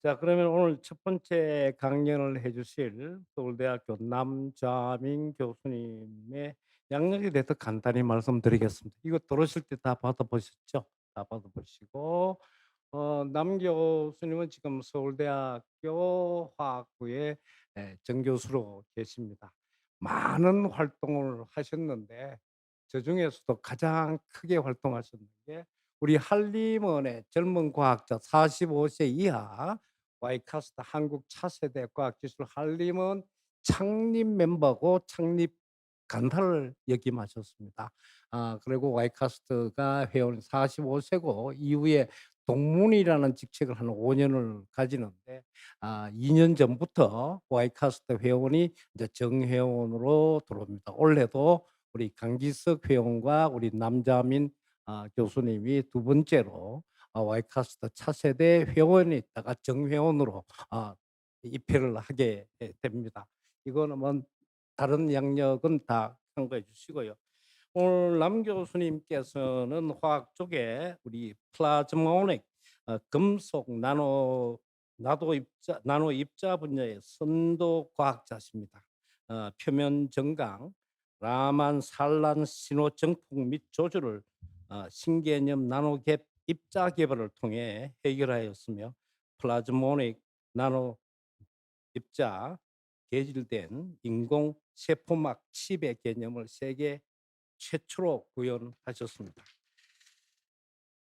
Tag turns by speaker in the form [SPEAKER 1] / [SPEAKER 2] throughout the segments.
[SPEAKER 1] 자, 그러면 오늘 첫 번째 강연을 해 주실 서울대학교 남자민 교수님의 양력에 대해서 간단히 말씀드리겠습니다. 이거 들으실 때 다 받아 보셨죠? 다 받아 보시고 남 교수님은 지금 서울대학교 화학부의 정교수로 계십니다. 많은 활동을 하셨는데 그중에서도 가장 크게 활동하셨는 게 우리 한림원의 젊은 과학자 45세 이하 와이카스트 한국 차세대 과학기술 한림원 창립 멤버고 창립 간사를 역임하셨습니다. 그리고 와이카스트가 회원 45 세고 이후에 동문이라는 직책을 한 5 년을 가지는데 2년 전부터 와이카스트 회원이 이제 정회원으로 들어옵니다. 올해도 우리 강기석 회원과 우리 남자민 교수님이 두 번째로 와이카스트 차세대 회원이 있다가 정회원으로 입회를 하게 됩니다. 이거는 뭐 다른 양력은 다 참고해 주시고요. 오늘 남 교수님께서는 화학 쪽에 우리 플라즈모닉 금속 나노 입자 분야의 선도 과학자십니다. 표면 정강, 라만 산란 신호 정폭 및 조절을 신개념 나노갭 입자 개발을 통해 해결하였으며 플라즈모닉 나노 입자 개질된 인공 세포막 칩의 개념을 세계 최초로 구현하셨습니다.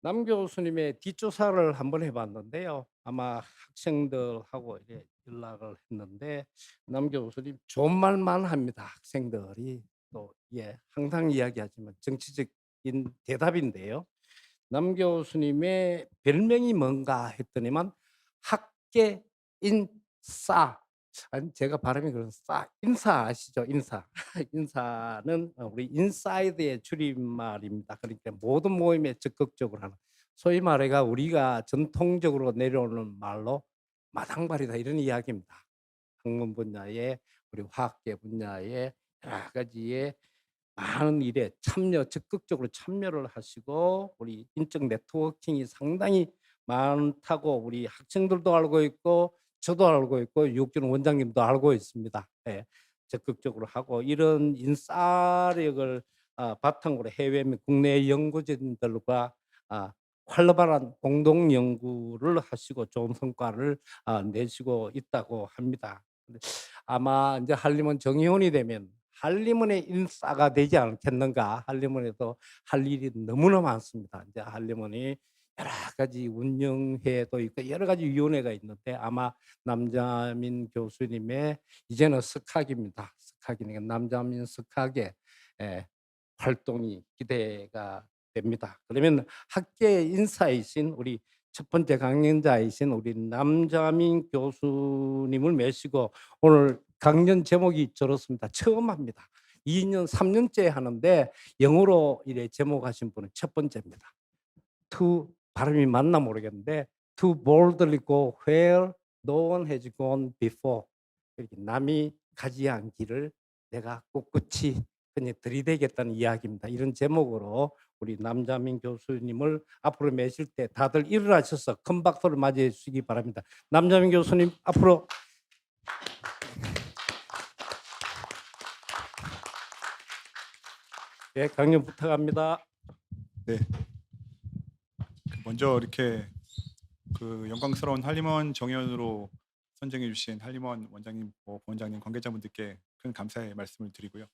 [SPEAKER 1] 남 교수님의 뒷조사를 한번 해 봤는데요. 아마 학생들하고 이제 연락을 했는데 남 교수님 좋은 말만 합니다, 학생들이. 또 예, 항상 이야기하지만 정치적인 대답인데요. 남 교수님의 별명이 뭔가 했더니만 학계 인싸. 아니 제가 발음이 그래서 인사 아시죠? 인사. 인사는 우리 인사이드의 줄임말입니다. 그러니까 모든 모임에 적극적으로 하는. 소위 말해가 우리가 전통적으로 내려오는 말로 마당발이다 이런 이야기입니다. 학문 분야에 우리 화학계 분야에 여러 가지의 많은 일에 적극적으로 참여를 하시고 우리 인적 네트워킹이 상당히 많다고 우리 학생들도 알고 있고 저도 알고 있고 유욱준 원장님도 알고 있습니다. 예. 적극적으로 하고 이런 인싸력을 바탕으로 해외 및 국내 연구진들과 아 활발한 공동 연구를 하시고 좋은 성과를 내시고 있다고 합니다. 근데 아마 인제 한림원 정의원이 되면 한림원의 인싸가 되지 않겠는가. 한림원에도 할 일이 너무나 많습니다. 이제 한림원이 여러 가지 운영회도 있고 여러 가지 위원회가 있는데 아마 남자민 교수님의 이제는 석학입니다. 석학이니까 남자민 석학의 예 활동이 기대가 됩니다. 그러면 학계 인사이신 우리 첫 번째 강연자이신 우리 남자민 교수님을 모시고 오늘 강연 제목이 저렇습니다. 처음 합니다. 2년 3 년째 하는데 영어로 이래 제목하신 분은 첫 번째입니다. To 발음이 맞나 모르겠는데 To boldly go where no one has gone before. 이렇게 남이 가지 않은 길을 내가 꿋꿋이 그냥 들이대겠다는 이야기입니다. 이런 제목으로 우리 남자민 교수님을 앞으로 모실 때 다들 일어나셔서 큰 박수를 맞이해 주시기 바랍니다. 남자민 교수님 앞으로 예, 강연 부탁합니다.
[SPEAKER 2] 네. 먼저 이렇게 영광스러운 한림원 정연으로 선정해 주신 한림원 원장님, 부원장님, 관계자분들께 큰 감사의 말씀을 드리고요.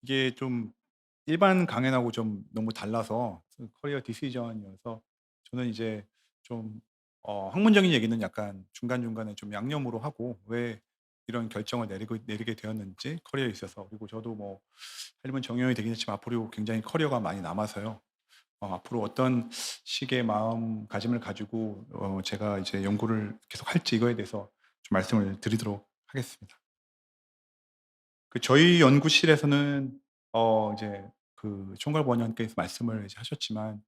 [SPEAKER 2] 이게 좀 일반 강연하고 좀 너무 달라서 커리어 디시전이어서 저는 이제 좀 학문적인 얘기는 약간 중간중간에 좀 양념으로 하고 왜 이런 결정을 내리게 되었는지 커리어에 있어서, 그리고 저도 뭐 한림원 정연이 되긴 했지만 앞으로 굉장히 커리어가 많이 남아서요. 앞으로 어떤 식의 마음가짐을 가지고 제가 이제 연구를 계속 할지 이거에 대해서 좀 말씀을 드리도록 하겠습니다. 저희 연구실에서는 이제 총괄 원장님께서 말씀을 이제 하셨지만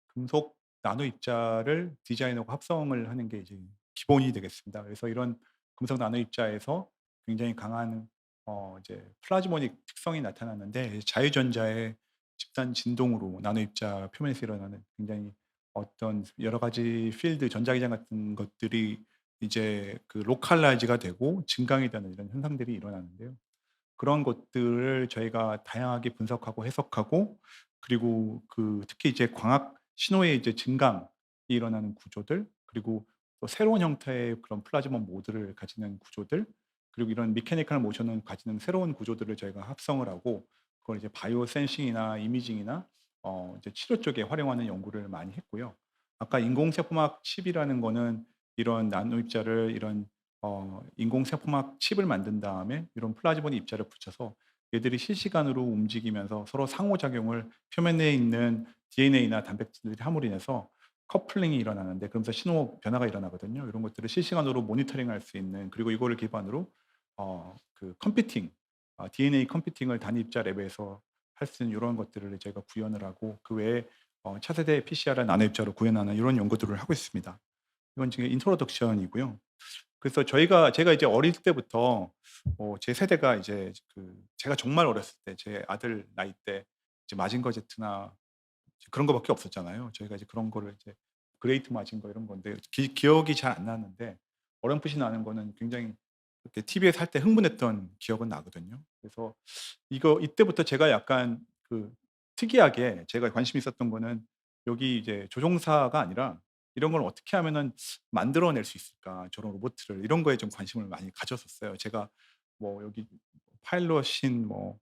[SPEAKER 2] 금속 나노 입자를 디자인하고 합성을 하는 게 이제 기본이 되겠습니다. 그래서 이런 금속 나노 입자에서 굉장히 강한 이제 플라즈모닉 특성이 나타나는데, 자유전자의 집단 진동으로 나노 입자 표면에서 일어나는 굉장히 어떤 여러 가지 필드 전자기장 같은 것들이 이제 그 로컬라이즈가 되고 증강이 되는 이런 현상들이 일어나는데요. 그런 것들을 저희가 다양하게 분석하고 해석하고, 그리고 그 특히 이제 광학 신호의 이제 증강이 일어나는 구조들, 그리고 또 새로운 형태의 그런 플라즈마 모드를 가지는 구조들, 그리고 이런 미케니컬 모션을 가지는 새로운 구조들을 저희가 합성을 하고, 그걸 이제 바이오 센싱이나 이미징이나 이제 치료 쪽에 활용하는 연구를 많이 했고요. 아까 인공세포막 칩이라는 거는 이런 나노 입자를 이런 인공세포막 칩을 만든 다음에 이런 플라즈모니 입자를 붙여서 얘들이 실시간으로 움직이면서 서로 상호작용을, 표면에 있는 DNA나 단백질들이 함으로 인해서 커플링이 일어나는데, 그러면서 신호 변화가 일어나거든요. 이런 것들을 실시간으로 모니터링할 수 있는, 그리고 이거를 기반으로 그 컴퓨팅, DNA 컴퓨팅을 단입자 랩에서 할 수 있는 이런 것들을 저희가 구현을 하고, 그 외에 차세대 PCR 나노 입자로 구현하는 이런 연구들을 하고 있습니다. 이건 지금 인트로덕션이고요. 그래서 제가 이제 어릴 때부터 제 세대가 이제 그 제가 정말 어렸을 때 제 아들 나이 때 이제 마징거 제트나 그런 거밖에 없었잖아요. 저희가 이제 그런 거를 이제 그레이트 마징거 이런 건데 기억이 잘 안 나는데, 어렴풋이 나는 거는 굉장히 그때 TV에서 할 때 흥분했던 기억은 나거든요. 그래서 이때부터 제가 약간 그 특이하게 제가 관심이 있었던 거는, 여기 이제 조종사가 아니라 '이런 걸 어떻게 하면은 만들어낼 수 있을까? 저런 로봇을.' 이런 거에 좀 관심을 많이 가졌었어요. 제가 뭐 여기 파일럿인 뭐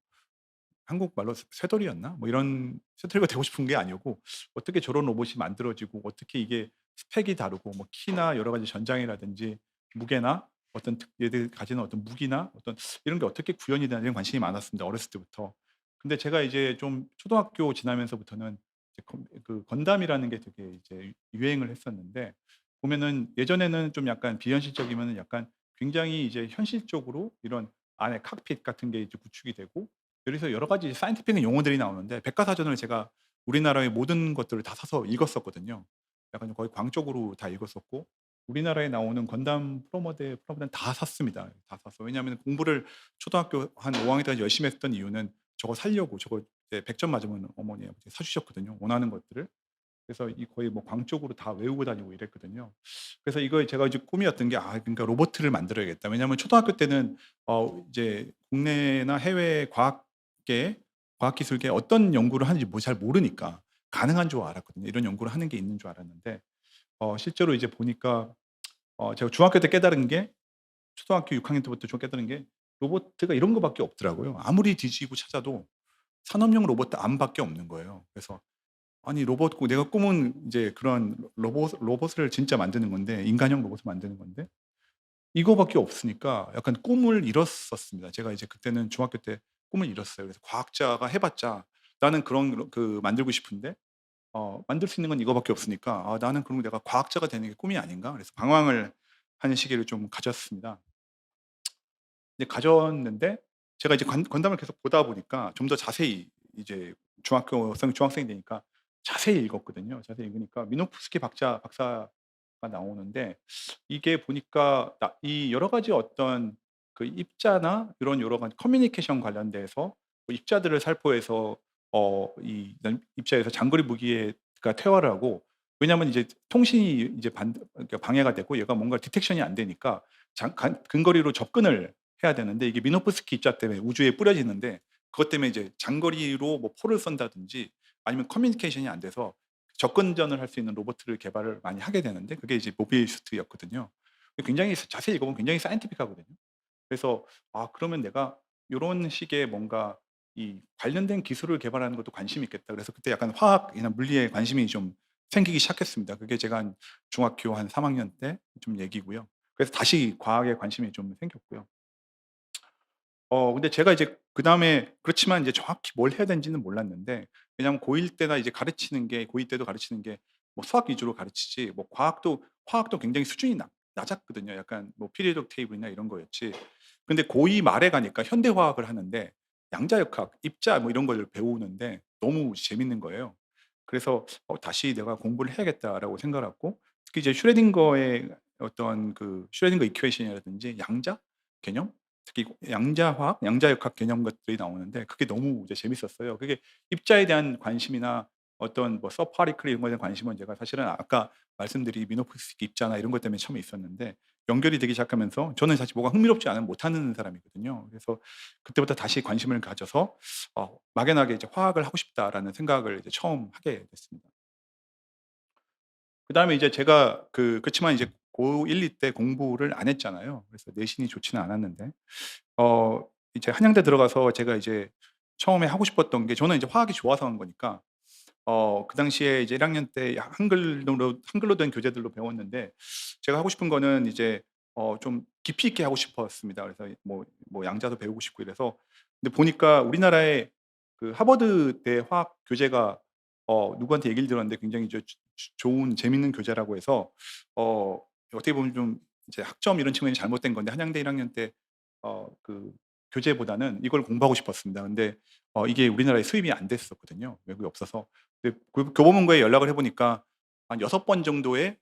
[SPEAKER 2] 한국말로 쇠돌이였나? 뭐 이런 쇠돌이가 되고 싶은 게 아니고, 어떻게 저런 로봇이 만들어지고, 어떻게 이게 스펙이 다르고, 뭐 키나 여러 가지 전장이라든지 무게나 어떤 얘들이 가지는 어떤 무기나 어떤 이런 게 어떻게 구현이 되는지에 관심이 많았습니다, 어렸을 때부터. 근데 제가 이제 좀 초등학교 지나면서부터는 이제 그 건담이라는 게 되게 이제 유행을 했었는데, 보면은 예전에는 좀 약간 비현실적이면은 약간 굉장히 이제 현실적으로 이런 안에 칵핏 같은 게 이제 구축이 되고, 여기서 여러 가지 사이언티픽한 용어들이 나오는데, 백과사전을 제가 우리나라의 모든 것들을 다 사서 읽었었거든요. 약간 거의 광적으로 다 읽었었고, 우리나라에 나오는 건담 프로모데는 다 샀습니다. 다 샀어. 왜냐하면 공부를 초등학교 한 5 학년 때까지 열심히 했던 이유는 저거 사려고, 저거 이제 100점 맞으면 어머니 아버지 사 주셨거든요, 원하는 것들을. 그래서 이 거의 뭐 광적으로 다 외우고 다니고 이랬거든요. 그래서 이거 제가 이제 꿈이었던 게, 그러니까 '로봇을 만들어야겠다.' 왜냐하면 초등학교 때는 이제 국내나 해외 과학계, 과학기술계 어떤 연구를 하는지 뭐 잘 모르니까 가능한 줄 알았거든요. 이런 연구를 하는 게 있는 줄 알았는데, 실제로 이제 보니까 제가 중학교 때 깨달은 게, 초등학교 6 학년 때부터 좀 깨달은 게, 로보트가 이런 거 밖에 없더라고요. 아무리 뒤지고 찾아도 산업용 로봇 암 밖에 없는 거예요. 그래서 아니 내가 꿈은 이제 그런 로봇을 진짜 만드는 건데, 인간형 로봇을 만드는 건데 이거밖에 없으니까 약간 꿈을 잃었었습니다. 제가 이제 그때는 중학교 때 꿈을 잃었어요. 그래서 과학자가 해 봤자 나는 그런 그 만들고 싶은데 만들 수 있는 건 이거밖에 없으니까 '나는 그럼 내가 과학자가 되는 게 꿈이 아닌가?' 그래서 방황을 하는 시기를 좀 가졌습니다. 이제 가졌는데, 제가 이제 건담을 계속 보다 보니까 좀 더 자세히 이제 중학생이 되니까 자세히 읽었거든요. 자세히 읽으니까 미노프스키 박사가 나오는데, 이게 보니까 이 여러 가지 어떤 그 입자나 이런 여러 가지 커뮤니케이션 관련돼서 입자들을 살포해서 이 입자에서 장거리 무기가 퇴화를 하고, 왜냐하면 이제 통신이 이제 그러니까 방해가 되고 얘가 뭔가 디텍션이 안 되니까 근거리로 접근을 해야 되는데, 이게 미노프스키 입자 때문에 우주에 뿌려지는데, 그것 때문에 이제 장거리로 뭐 포를 쏜다든지 아니면 커뮤니케이션이 안 돼서 접근전을 할 수 있는 로봇을 개발을 많이 하게 되는데, 그게 이제 모비우스였거든요. 굉장히 자세히 읽어보면 굉장히 사이언티픽하거든요. 그래서 그러면 내가 요런 식의 뭔가 이 관련된 기술을 개발하는 것도 관심이 있겠다. 그래서 그때 약간 화학이나 물리에 관심이 좀 생기기 시작했습니다. 그게 제가 한 중학교 한 3 학년 때 좀 얘기고요. 그래서 다시 과학에 관심이 좀 생겼고요. 근데 제가 이제 그다음에, 그렇지만 이제 정확히 뭘 해야 되는지는 몰랐는데, 왜냐하면 고1 때나 이제 가르치는 게, 고2 때도 가르치는 게 뭐 수학 위주로 가르치지, 뭐 화학도 굉장히 수준이 낮았거든요. 약간 뭐 피리오딕 테이블이나 이런 거였지. 근데 고2 말에 가니까 현대 화학을 하는데 양자역학, 입자 뭐 이런 걸 배우는데 너무 재밌는 거예요. 그래서 '다시 내가 공부를 해야겠다.'라고 생각을 했고, 특히 이제 슈레딩거의 어떤 그 슈레딩거 이퀘이션이라든지 양자 개념, 특히 양자화학, 양자역학 개념 것들이 나오는데 그게 너무 이제 재밌었어요. 그게 입자에 대한 관심이나 어떤 뭐 서브파리클 이런 거에 대한 관심은 제가 사실은 아까 말씀드린 미노프스틱 입자나 이런 것 때문에 처음에 있었는데 연결이 되기 시작하면서 저는 사실 뭐가 흥미롭지 않으면 못하는 사람이거든요. 그래서 그때부터 다시 관심을 가져서 막연하게 이제 '화학을 하고 싶다.'라는 생각을 이제 처음 하게 됐습니다. 그다음에 이제 제가 그렇지만 이제 고 1-2 때 공부를 안 했잖아요. 그래서 내신이 좋지는 않았는데 어 이제 한양대 들어가서 제가 이제 처음에 하고 싶었던 게 저는 이제 화학이 좋아서 한 거니까 그 당시에 이제 1 학년 때 한글로 된 교재들로 배웠는데 제가 하고 싶은 거는 이제 좀 깊이 있게 하고 싶었습니다. 그래서 뭐 양자도 배우고 싶고 이래서 근데 보니까 우리나라의 그 하버드대 화학 교재가 누구한테 얘기를 들었는데 굉장히 좋은 재밌는 교재라고 해서 어떻게 보면 좀 이제 학점 이런 측면이 잘못된 건데 한양대 1 학년 때 그 교재보다는 이걸 공부하고 싶었습니다. 근데 이게 우리나라에 수입이 안 됐었거든요, 외국에 없어서. 근데 교보문고에 연락을 해 보니까 한 6번 정도의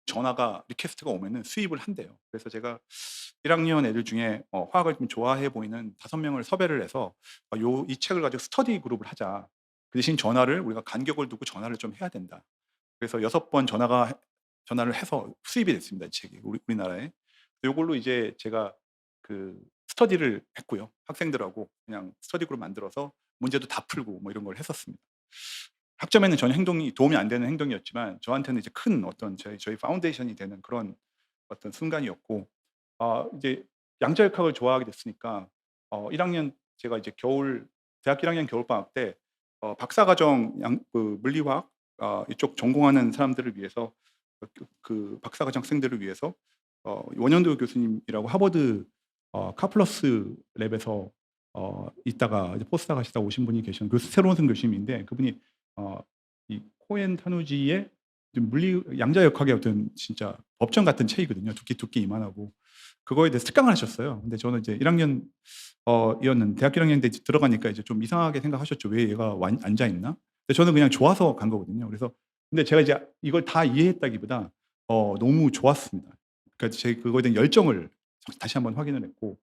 [SPEAKER 2] 전화가 리퀘스트가 오면은 수입을 한대요. 그래서 제가 1 학년 애들 중에 화학을 좀 좋아해 보이는 5 명을 섭외를 해서 이 책을 가지고 스터디 그룹을 하자. 그 대신 전화를 우리가 간격을 두고 전화를 좀 해야 된다. 그래서 6번 전화를 해서 수입이 됐습니다, 이 책이 우리나라에. 요걸로 이제 제가 그 스터디를 했고요. 학생들하고 그냥 스터디 그룹 만들어서 문제도 다 풀고 뭐 이런 걸 했었습니다. 학점에는 전혀 행동이 도움이 안 되는 행동이었지만 저한테는 이제 큰 어떤 저희 파운데이션이 되는 그런 어떤 순간이었고 이제 양자역학을 좋아하게 됐으니까 1 학년 제가 이제 대학교 1 학년 겨울방학 때 박사과정 물리화학 이쪽 전공하는 사람들을 위해서 박사과정 학생들을 위해서 원현도 교수님이라고 하버드 카플러스 랩에서 있다가 이제 포스닥 하시다 오신 분이 계시는 새로운 교수님인데 그분이 어 이 코엔 타누지의 물리 양자역학의 어떤 진짜 법전 같은 책이거든요. 두께 이만하고. 그거에 대해서 특강을 하셨어요. 근데 저는 이제 1 학년 이었는데 대학교 1 학년인데 들어가니까 이제 좀 이상하게 생각하셨죠. '왜 얘가 앉아 있나?' 근데 저는 그냥 좋아서 간 거거든요. 그래서 근데 제가 이제 이걸 다 이해했다기보다 너무 좋았습니다. 그러니까 제 그거에 대한 열정을 다시 한번 확인을 했고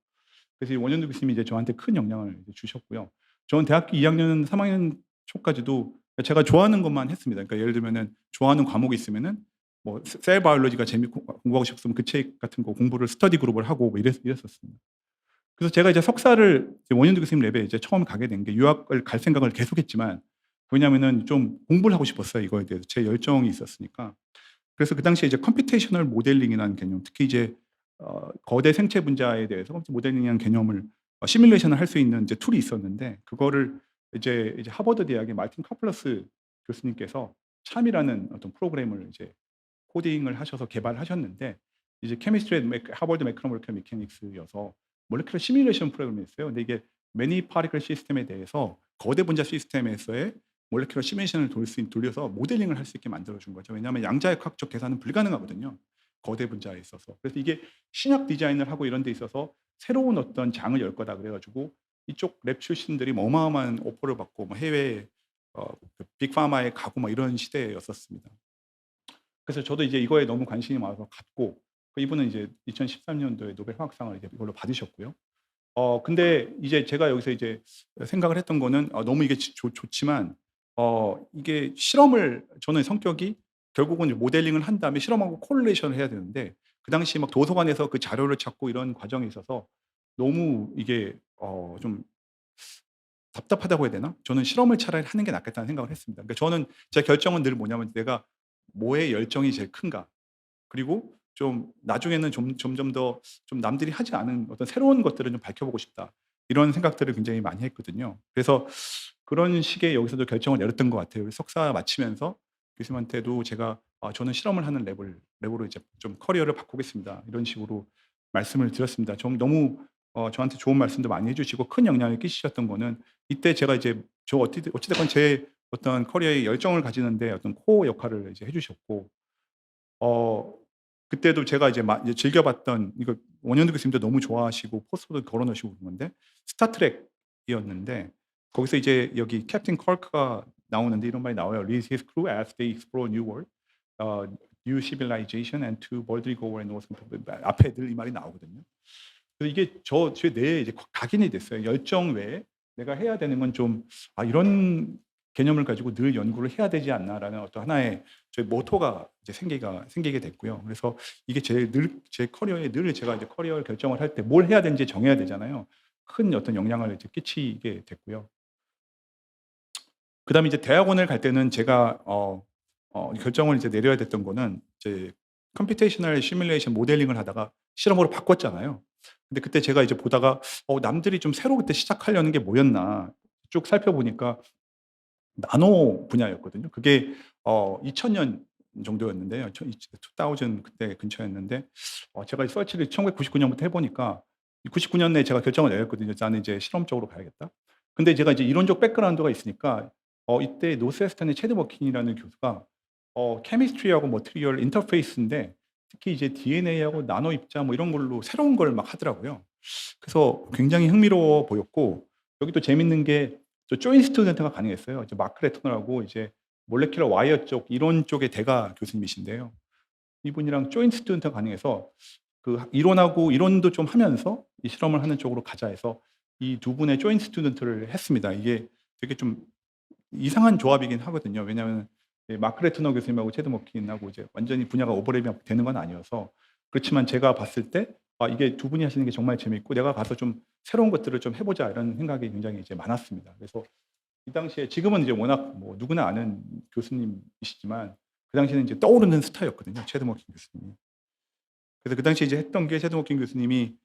[SPEAKER 2] 그래서 이 원현도 교수님이 이제 저한테 큰 영향을 이제 주셨고요. 저는 대학교 2 학년, 3 학년 초까지도 제가 좋아하는 것만 했습니다. 그러니까 예를 들면은 좋아하는 과목이 있으면은 뭐 셀 바이올로지가 재밌고 공부하고 싶으면 그 책 같은 거 공부를 스터디 그룹을 하고 뭐 이랬었습니다. 그래서 제가 이제 석사를 이제 원현도 교수님 랩에 이제 처음 가게 된 게 유학을 갈 생각을 계속했지만 왜냐하면은 좀 공부를 하고 싶었어요, 이거에 대해서. 제 열정이 있었으니까. 그래서 그 당시에 이제 컴퓨테이셔널 모델링이라는 개념, 특히 이제 거대 생체 분자에 대해서 모델링이라는 개념을 시뮬레이션을 할 수 있는 이제 툴이 있었는데 그거를 이제 하버드 대학의 마틴 카플러스 교수님께서 참이라는 어떤 프로그램을 이제 코딩을 하셔서 개발하셨는데 이제 하버드 매크로모리큘 메카닉스여서 몰레큘러 시뮬레이션 프로그램이었어요. 근데 이게 매니 파티클 시스템에 대해서 거대 분자 시스템에서의 몰레큘러 시뮬레이션을 돌려서 모델링을 할 수 있게 만들어 준 거죠. 왜냐하면 양자역학적 계산은 불가능하거든요, 거대 분자에 있어서. 그래서 이게 신약 디자인을 하고 이런 데 있어서 새로운 어떤 장을 열 거다 그래 가지고 이쪽 랩 출신들이 뭐 어마어마한 오퍼를 받고 뭐 해외 빅파마에 가고 뭐 이런 시대였었습니다. 그래서 저도 이제 이거에 너무 관심이 많아서 갔고 이분은 이제 2013 년도에 노벨 화학상을 이제 이걸로 받으셨고요. 근데 이제 제가 여기서 이제 생각을 했던 거는 너무 이게 좋지만 이게 실험을 저는 성격이 결국은 이제 모델링을 한 다음에 실험하고 코릴레이션을 해야 되는데 그 당시 막 도서관에서 그 자료를 찾고 이런 과정에 있어서 너무 이게 좀 답답하다고 해야 되나? 저는 실험을 차라리 하는 게 낫겠다는 생각을 했습니다. 그러니까 저는 제 결정은 늘 뭐냐면 '내가 뭐에 열정이 제일 큰가?' 그리고 좀 '나중에는 점점 더 좀 남들이 하지 않은 어떤 새로운 것들을 좀 밝혀보고 싶다.' 이런 생각들을 굉장히 많이 했거든요. 그래서 그런 식의 여기서도 결정을 내렸던 것 같아요. 석사 마치면서 교수님한테도 제가 저는 실험을 하는 랩으로 이제 좀 커리어를 바꾸겠습니다." 이런 식으로 말씀을 드렸습니다. 너무 저한테 좋은 말씀도 많이 해 주시고 큰 영향을 끼치셨던 거는 이때 제가 이제 어찌 됐건 제 어떤 커리어에 열정을 가지는 데 어떤 코어 역할을 이제 해 주셨고 어 그때도 제가 이제 즐겨 봤던 이거 원현도 교수님도 너무 좋아하시고 포스터도 걸어 놓으시고 그런 건데 스타트랙이었는데 거기서 이제 여기 캡틴 커크가 나오는데 이런 말이 나와요. "Leads his crew as they explore new world, 어 new civilization and to boldly go where no one" 앞에 늘 이 말이 나오거든요. 그래서 이게 제 뇌에 이제 각인이 됐어요. 열정 외에 내가 해야 되는 건 좀 이런 개념을 가지고 늘 연구를 해야 되지 않나라는 어떤 하나의 저희 모토가 이제 생기게 됐고요. 그래서 이게 제 커리어에 늘 제가 이제 커리어 결정을 할 때 뭘 해야 되는지 정해야 되잖아요. 큰 어떤 영향을 이제 끼치게 됐고요. 그다음에 이제 대학원을 갈 때는 제가 결정을 이제 내려야 됐던 거는 이제 컴퓨테이셔널 시뮬레이션 모델링을 하다가 실험으로 바꿨잖아요. 근데 그때 제가 이제 보다가 남들이 좀 새로 그때 시작하려는 게 뭐였나 쭉 살펴보니까 나노 분야였거든요. 그게 2000년 정도였는데요. 2000 그때 근처였는데 제가 서치를 1999 년부터 해 보니까 99년에 제가 결정을 내렸거든요. '나는 이제 실험적으로 가야겠다.' 근데 제가 이제 이론적 백그라운드가 있으니까 이때 노스웨스턴의 체드 머킨이라는 교수가 케미스트리하고 머티리얼 인터페이스인데 특히 이제 DNA하고 나노 입자 뭐 이런 걸로 새로운 걸 막 하더라고요. 그래서 굉장히 흥미로워 보였고 여기 또 재밌는 게 저 조인 스튜던트가 가능했어요. 이제 마크 레토너라고 이제 몰레큘러 와이어 쪽 이론 쪽의 대가 교수님이신데요. 이분이랑 조인 스튜던트가 가능해서 그 이론하고 이론도 좀 하면서 이 실험을 하는 쪽으로 가자 해서 이 두 분의 조인 스튜던트를 했습니다. 이게 되게 좀 이상한 조합이긴 하거든요. 왜냐하면 마크 레토너 교수님하고 체드 머킨하고 이제 완전히 분야가 오버랩이 되는 건 아니어서 그렇지만 제가 봤을 때 이게 두 분이 하시는 게 정말 재밌고 '내가 가서 좀 새로운 것들을 좀 해 보자.' 이런 생각이 굉장히 이제 많았습니다. 그래서 이 당시에 지금은 이제 워낙 뭐 누구나 아는 교수님이시지만 그 당시에는 이제 떠오르는 스타였거든요, 체드 머킨 교수님이. 그래서 그 당시에 이제 했던 게 체드 머킨 교수님이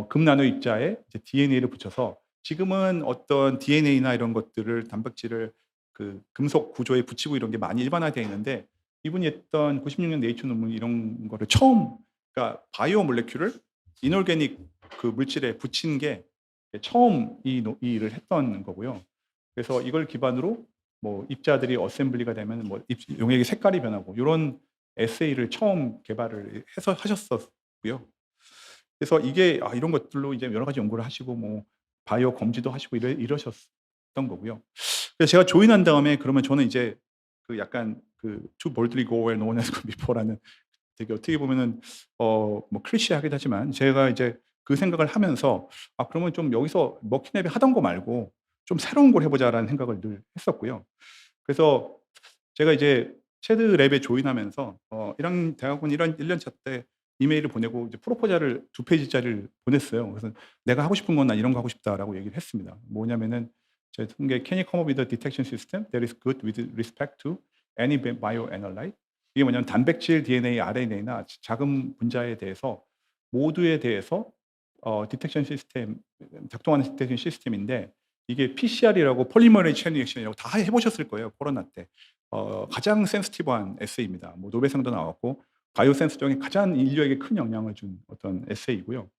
[SPEAKER 2] 금나노 입자에 이제 DNA를 붙여서 지금은 어떤 DNA나 이런 것들을 단백질을 그 금속 구조에 붙이고 이런 게 많이 일반화되어 있는데 이분이 했던 96년 네이처 논문 이런 거를 처음 그러니까 바이오 몰레큘을 이노르게닉 그 물질에 붙인 게 처음 이 일을 했던 거고요. 그래서 이걸 기반으로 뭐 입자들이 어셈블리가 되면 뭐 용액의 색깔이 변하고 요런 에세이를 처음 개발을 해서 하셨었고요. 그래서 이게 이런 것들로 이제 여러 가지 연구를 하시고 뭐 바이오 검지도 하시고 이러셨던 거고요. 그래서 제가 조인한 다음에 그러면 저는 이제 그 약간 그 "To boldly go where no one has gone before"라는 되게 어떻게 보면은 뭐 클리셰하기도 하지만 제가 이제 그 생각을 하면서 그러면 좀 여기서 머키냅이 하던 거 말고 좀 새로운 걸 해 보자.'라는 생각을 늘 했었고요. 그래서 제가 이제 체드랩에 조인하면서 대학원 1년 차 때 이메일을 보내고 이제 프로포잘을 2페이지짜리를 보냈어요. 그래서 "내가 하고 싶은 건 난 이런 거 하고 싶다."라고 얘기를 했습니다. 뭐냐면은 제가 쓴 게 "Can you come up with a detection system that is good with respect to any bioanalyte?" 이게 뭐냐면 단백질, DNA, RNA나 작은 분자에 대해서 모두에 대해서 디텍션 시스템 작동하는 디텍션 시스템인데 이게 PCR이라고 폴리머레이즈 체인 리액션이라고 다 해 보셨을 거예요, 코로나 때. 가장 센시티브한 에세이입니다. 뭐 노벨상도 나왔고 바이오 센스 쪽에 가장 인류에게 큰 영향을 준 어떤 에세이고요.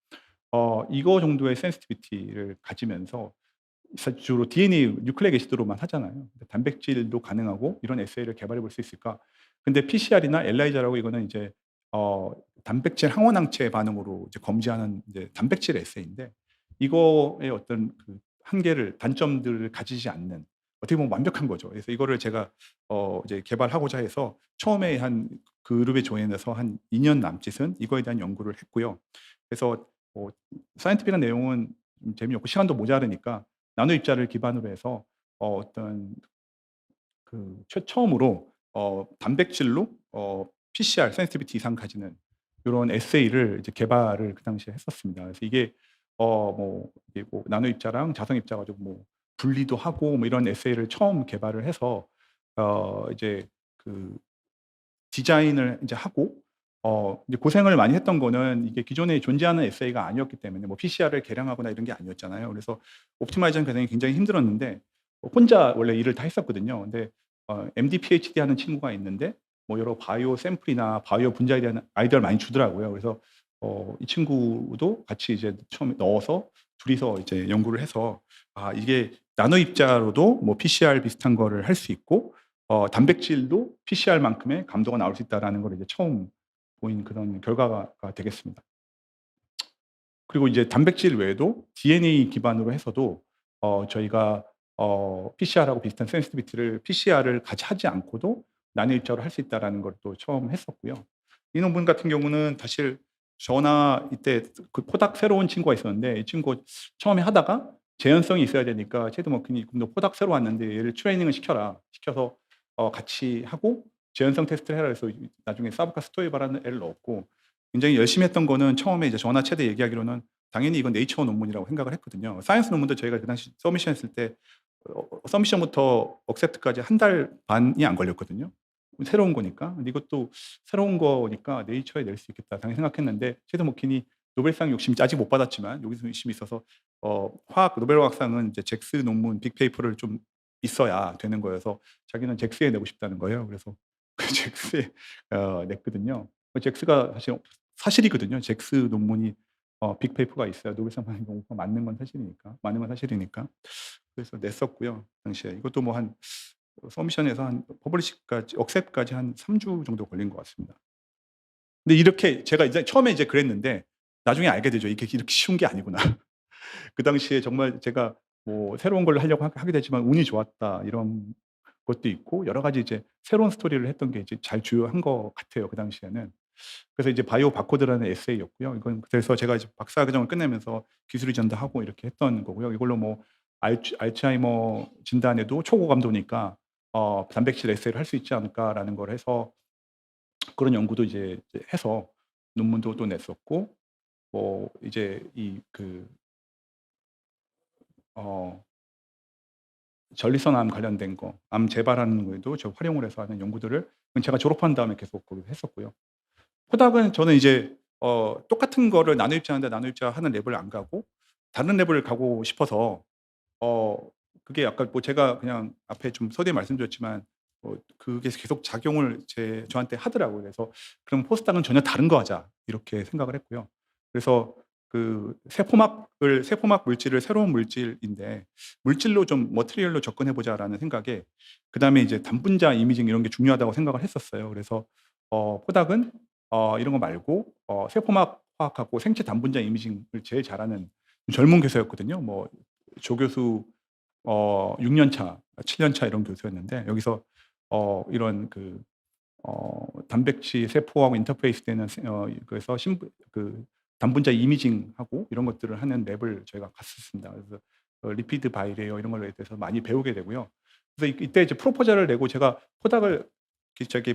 [SPEAKER 2] 이거 정도의 센시티비티를 가지면서 주로 DNA 뉴클레익 애시드로만 하잖아요. 근데 단백질도 가능하고 이런 에세이를 개발해 볼 수 있을까? 근데 PCR이나 엘라이자라고 이거는 이제 단백질 항원 항체 반응으로 이제 검지하는 이제 단백질 에세이인데 이거의 어떤 그 한계를 단점들을 가지지 않는 어떻게 보면 완벽한 거죠. 그래서 이거를 제가 이제 개발하고자 해서 처음에 한 그룹에 조인해서 한 2년 남짓은 이거에 대한 연구를 했고요. 그래서 사이언티픽한 내용은 좀 재미없고 시간도 모자르니까 나노 입자를 기반으로 해서 어떤 그 처음으로 단백질로 PCR 센시티비티 이상 가지는 요런 에세이를 이제 개발을 그 당시에 했었습니다. 그래서 이게 이게 뭐 나노 입자랑 자성 입자 가지고 뭐 분리도 하고 뭐 이런 에세이를 처음 개발을 해서 이제 그 디자인을 인제 하고 이제 고생을 많이 했던 거는 이게 기존에 존재하는 에세이가 아니었기 때문에 뭐 PCR을 개량하거나 이런 게 아니었잖아요. 그래서 옵티마이즈하는 과정이 굉장히 힘들었는데 혼자 원래 일을 다 했었거든요. 근데 MD, PhD 하는 친구가 있는데 뭐 여러 바이오 샘플이나 바이오 분자에 대한 아이디어를 많이 주더라고요. 그래서 이 친구도 같이 이제 처음에 넣어서 둘이서 이제 연구를 해서 이게 나노 입자로도 뭐 PCR 비슷한 거를 할 수 있고 단백질도 PCR만큼의 감도가 나올 수 있다라는 걸 이제 처음 보인 그런 결과가 되겠습니다. 그리고 이제 단백질 외에도 DNA 기반으로 해서도 저희가 PCR하고 비슷한 센시티비티를 PCR을 같이 하지 않고도 난임 입자로 할 수 있다라는 걸 또 처음 했었고요. 이 논문 같은 경우는 사실 저나 이때 그 코닥 새로운 친구가 있었는데 이 친구 처음에 하다가 재현성이 있어야 되니까 체드 머킨이 "그럼 너 포닥 새로 왔는데 얘를 트레이닝을 시켜라. 시켜서 같이 하고 재현성 테스트를 해라." 그래서 나중에 사브카 스토이바라는 애를 넣었고, 굉장히 열심히 했던 거는 처음에 이제 저나 체드 얘기하기로는 당연히 이건 네이처 논문이라고 생각을 했거든요. 사이언스 논문도 저희가 그 당시 서미션 했을 때 서미션부터 억셉트까지 한 달 반이 안 걸렸거든요. 새로운 거니까. 근데 이것도 새로운 거니까 '네이처에 낼 수 있겠다.' 당연히 생각했는데, 체드 머킨이 노벨상 욕심이 아직 못 받았지만 여기서 욕심이 있어서 화학 노벨화학상은 이제 잭스 논문 빅페이퍼를 좀 있어야 되는 거여서 자기는 잭스에 내고 싶다는 거예요. 그래서 그 잭스에 냈거든요. 잭스가 사실 사실이거든요. 잭스 논문이 빅페이퍼가 있어야 노벨상 받는 경우가 맞는 건 사실이니까, 많은 건 사실이니까. 그래서 냈었고요, 당시에. 이것도 뭐 한 서미션에서 한 퍼블리시까지 억셉까지 한 3주 정도 걸린 것 같습니다. 근데 이렇게 제가 이제 처음에 이제 그랬는데 나중에 알게 되죠. 이게 이렇게 쉬운 게 아니구나. 그 당시에 정말 제가 뭐 새로운 걸 하려고 하게 됐지만 운이 좋았다, 이런 것도 있고 여러 가지 이제 새로운 스토리를 했던 게 이제 잘 주요한 것 같아요, 그 당시에는. 그래서 이제 바이오 바코드라는 에세이였고요. 이건 그래서 제가 이제 박사 과정을 끝내면서 기술 이전도 하고 이렇게 했던 거고요. 이걸로 뭐 알츠하이머 진단에도 초고감도니까 '단백질 에세이를 할 수 있지 않을까.'라는 걸 해서 그런 연구도 이제 해서 논문도 또 냈었고, 뭐 이제 이 그 어 전리선암 관련된 거, 암 재발하는 거에도 저 활용을 해서 하는 연구들을 제가 졸업한 다음에 계속 거기서 했었고요. 코닥은 저는 이제 똑같은 거를 나노 입자하는데 나노 입자하는 랩을 안 가고 다른 랩을 가고 싶어서, 어 그게 약간 뭐 제가 그냥 앞에 좀 서두에 말씀드렸지만 그게 계속 작용을 저한테 하더라고요. 그래서 '그럼 포스닥은 전혀 다른 거 하자.' 이렇게 생각을 했고요. 그래서 그 세포막 물질을 새로운 물질인데 '물질로 좀 머티리얼로 접근해 보자.'라는 생각에, 그다음에 이제 단분자 이미징 이런 게 중요하다고 생각을 했었어요. 그래서 포닥은 이런 거 말고 세포막 화학하고 생체 단분자 이미징을 제일 잘하는 젊은 교수였거든요. 뭐 조 교수 6년 차, 7년 차 이런 교수였는데, 여기서 이런 단백질 세포하고 인터페이스 되는 그래서 단분자 이미징하고 이런 것들을 하는 랩을 저희가 갔었습니다. 그래서 리피드 바이레어 이런 거에 대해서 많이 배우게 되고요. 그래서 이때 이제 프로포절을 내고 제가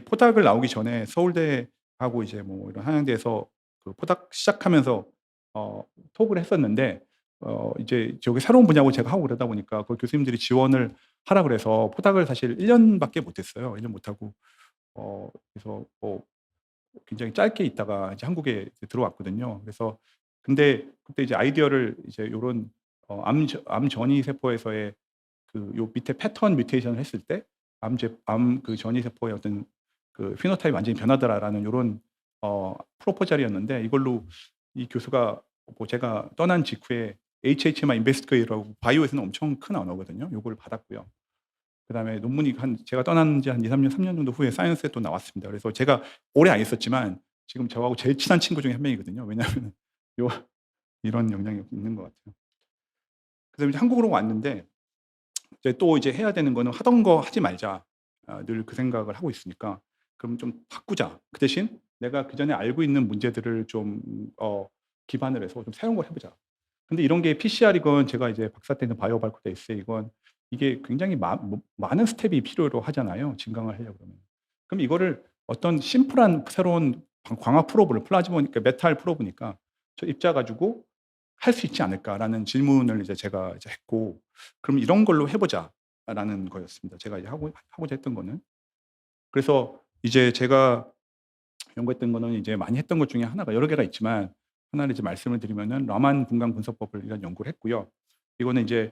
[SPEAKER 2] 포닥을 나오기 전에 서울대하고 이제 뭐 이런 한양대에서 그 포닥 시작하면서 톡을 했었는데, 이제 저기 새로운 분야고 제가 하고 그러다 보니까 그 교수님들이 지원을 하라 그래서 포닥을 사실 1 년밖에 못 했어요. 1년 못 하고 그래서 뭐 굉장히 짧게 있다가 이제 한국에 이제 들어왔거든요. 그래서 근데 그때 이제 아이디어를 이제 요런 암 전이 세포에서의 요 밑에 패턴 뮤테이션을 했을 때 암 그 전이 세포의 어떤 그 피노타입이 완전히 변하더라라는 요런 프로포절이었는데, 이걸로 이 교수가 뭐 제가 떠난 직후에 HHMI 인베스티게이터라고 바이오에서는 엄청 큰 언어거든요. 요거를 받았고요. 그다음에 논문이 제가 떠난 지 한 2-3 년, 3년 정도 후에 사이언스에 또 나왔습니다. 그래서 제가 오래 안 있었지만 지금 저하고 제일 친한 친구 중에 한 명이거든요. 왜냐하면은 요 이런 영향이 있는 것 같아요. 그다음에 이제 한국으로 왔는데 이제 또 이제 해야 되는 거는 '하던 거 하지 말자.' 늘 그 생각을 하고 있으니까 '그럼 좀 바꾸자. 그 대신 내가 그전에 알고 있는 문제들을 좀 기반을 해서 좀 새로운 걸 해 보자.' 근데 이런 게 PCR이건 제가 이제 박사 때는 바이오 바코드 에세이건 이게 굉장히 많은 스텝이 필요로 하잖아요, 증강을 하려고 그러면. 그럼 이거를 어떤 심플한 새로운 광학 프로브를 그러니까 메탈 프로브니까 저 입자 가지고 '할 수 있지 않을까.'라는 질문을 이제 제가 이제 했고, '그럼 이런 걸로 해 보자.'라는 거였습니다. 제가 이제 하고자 했던 거는. 그래서 이제 제가 연구했던 거는 이제 많이 했던 것 중에 하나가 여러 개가 있지만, 하나를 이제 말씀을 드리면은 라만 분광 분석법을 이런 연구를 했고요. 이거는 이제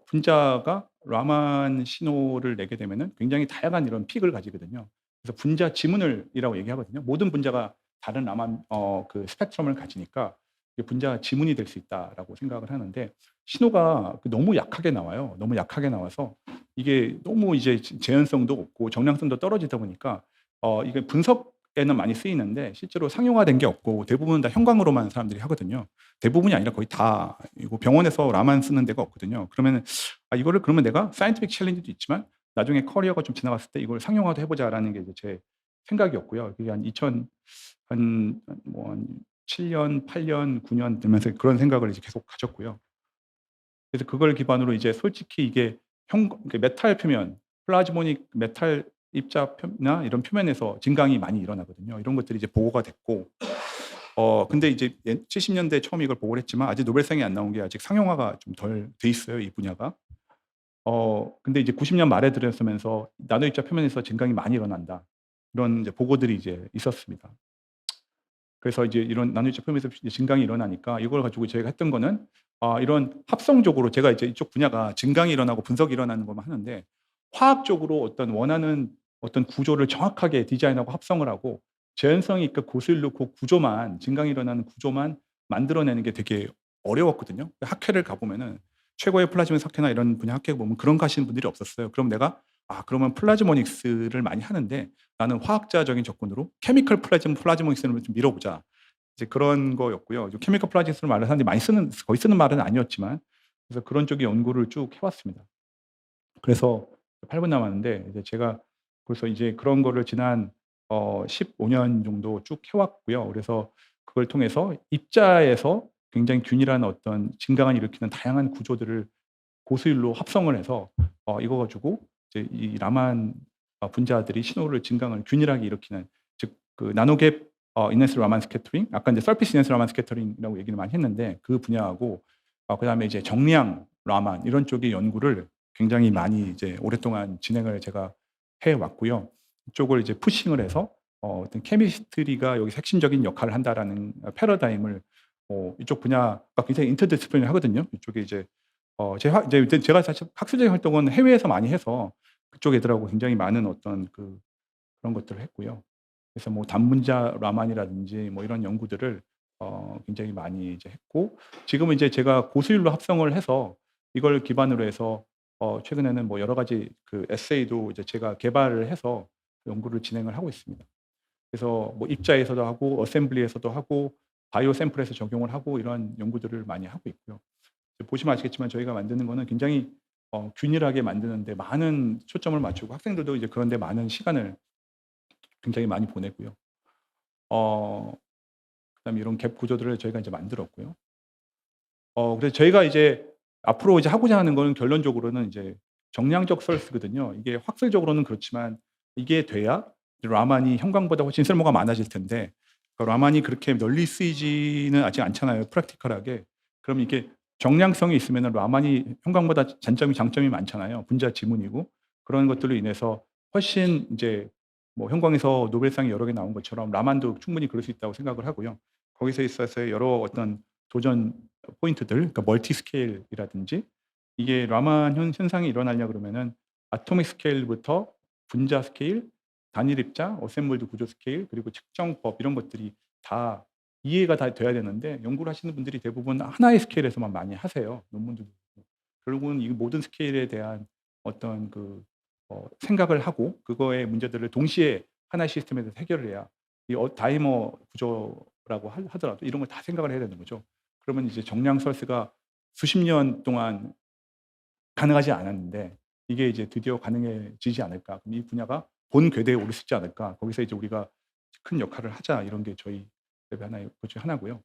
[SPEAKER 2] 분자가 라만 신호를 내게 되면은 굉장히 다양한 이런 픽을 가지거든요. 그래서 분자 지문을 이라고 얘기하거든요. 모든 분자가 다른 라만 그 스펙트럼을 가지니까 이게 분자 지문이 될 수 있다라고 생각을 하는데, 신호가 너무 약하게 나와요. 너무 약하게 나와서 이게 너무 이제 재현성도 없고 정량성도 떨어지다 보니까 이게 분석에는 많이 쓰이는데 실제로 상용화된 게 없고 대부분 다 형광으로만 사람들이 하거든요. 대부분이 아니라 거의 다. 이거 병원에서 라만 쓰는 데가 없거든요. 그러면은 '아 이거를 그러면 내가 사이언티픽 챌린지도 있지만 나중에 커리어가 좀 지나갔을 때 이걸 상용화도 해 보자.'라는 게 이제 제 생각이었고요. 그게 한 2000 한 7년, 8년, 9년 되면서 그런 생각을 이제 계속 가졌고요. 그래서 그걸 기반으로 이제 솔직히 이게 메탈 표면, 플라즈모닉 메탈 입자 나 이런 표면에서 진강이 많이 일어나거든요. 이런 것들이 이제 보고가 됐고, 근데 이제 70년대 처음 이걸 보고를 했지만 아직 노벨상이 안 나온 게 아직 상용화가 좀 덜 돼 있어요, 이 분야가. 근데 이제 90년 말에 들어서면서 나노 입자 표면에서 진강이 많이 일어난다. 이런 이제 보고들이 이제 있었습니다. 그래서 이제 이런 나노 입자 표면에서 진강이 일어나니까 이걸 가지고 저희가 했던 거는, 이런 합성적으로 제가 이제 이쪽 분야가 진강이 일어나고 분석이 일어나는 것만 하는데, 화학적으로 어떤 원하는 어떤 구조를 정확하게 디자인하고 합성을 하고 재현성이 있고 고수율로 그 구조만, 진강이 일어나는 구조만 만들어내는 게 되게 어려웠거든요. 학회를 가 보면은 최고의 플라즈모닉 학회나 이런 분야 학회 보면 그런 거 하시는 분들이 없었어요. 그럼 내가 그러면 플라즈모닉스를 많이 하는데 나는 화학자적인 접근으로 케미컬 플라즈모닉스를 좀 밀어보자. 이제 그런 거였고요. 케미컬 플라즈모닉스를 말을 사람들이 많이 쓰는, 거의 쓰는 말은 아니었지만, 그래서 그런 쪽의 연구를 쭉 해왔습니다. 그래서 8분 남았는데 이제 제가 그래서 이제 그런 거를 지난 15년 정도 쭉 해왔고요. 그래서 그걸 통해서 입자에서 굉장히 균일한 어떤 진강을 일으키는 다양한 구조들을 고수율로 합성을 해서 이거 가지고 이제 이 라만 분자들이 신호를 진강을 균일하게 일으키는, 즉 그 나노갭 인핸스 라만 스캐터링, 아까 이제 서피스 인핸스 라만 스캐터링이라고 얘기를 많이 했는데 그 분야하고, 그다음에 이제 정량 라만 이런 쪽의 연구를 굉장히 많이 이제 오랫동안 진행을 제가 해 왔고요. 이쪽을 이제 푸싱을 해서 어떤 케미스트리가 여기서 핵심적인 역할을 한다라는 패러다임을, 이쪽 분야가 굉장히 인터디스플리너리 하거든요. 이쪽에 이제 이제 제가 사실 학술적인 활동은 해외에서 많이 해서 그쪽 애들하고 굉장히 많은 어떤 그런 것들을 했고요. 그래서 뭐 단분자 라만이라든지 뭐 이런 연구들을 굉장히 많이 이제 했고, 지금은 이제 제가 고수율로 합성을 해서 이걸 기반으로 해서 최근에는 뭐 여러 가지 그 에세이도 이제 제가 개발을 해서 연구를 진행을 하고 있습니다. 그래서 뭐 입자에서도 하고 어셈블리에서도 하고 바이오 샘플에서 적용을 하고 이런 연구들을 많이 하고 있고요. 보시면 아시겠지만 저희가 만드는 거는 굉장히 균일하게 만드는 데 많은 초점을 맞추고, 학생들도 이제 그런 데 많은 시간을 굉장히 많이 보내고요. 어 그다음에 이런 갭 구조들을 저희가 이제 만들었고요. 그래서 저희가 이제 앞으로 이제 하고자 하는 거는 결론적으로는 이제 정량적 썰스거든요. 이게 학술적으로는 그렇지만 이게 돼야 라만이 형광보다 훨씬 쓸모가 많아질 텐데, 라만이 그렇게 널리 쓰이지는 아직 않잖아요, 프랙티컬하게. 그럼 이게 정량성이 있으면은 라만이 형광보다 장점이 많잖아요. 분자 지문이고. 그런 것들로 인해서 훨씬 이제 뭐 형광에서 노벨상이 여러 개 나온 것처럼 라만도 충분히 그럴 수 있다고 생각을 하고요. 거기서 있어서의 여러 어떤 도전 포인트들, 그러니까 멀티 스케일이라든지, 이게 라만 현상이 일어나려 그러면은 아토믹 스케일부터 분자 스케일, 단일 입자, 어셈블드 구조 스케일, 그리고 측정법 이런 것들이 다 이해가 다 돼야 되는데, 연구를 하시는 분들이 대부분 하나의 스케일에서만 많이 하세요, 논문도. 결국은 이 모든 스케일에 대한 어떤 생각을 하고 그거의 문제들을 동시에 하나의 시스템에 대해서 해결을 해야, 이 다이머 구조라고 하더라도 이런 걸 다 생각을 해야 되는 거죠. 그러면 이제 정량 설스가 수십 년 동안 가능하지 않았는데 이게 이제 드디어 가능해지지 않을까. 그럼 이 분야가 본 궤도에 오를 수 있지 않을까. 거기서 이제 우리가 큰 역할을 하자, 이런 게 저희 랩의 하나의 것 중에 하나고요.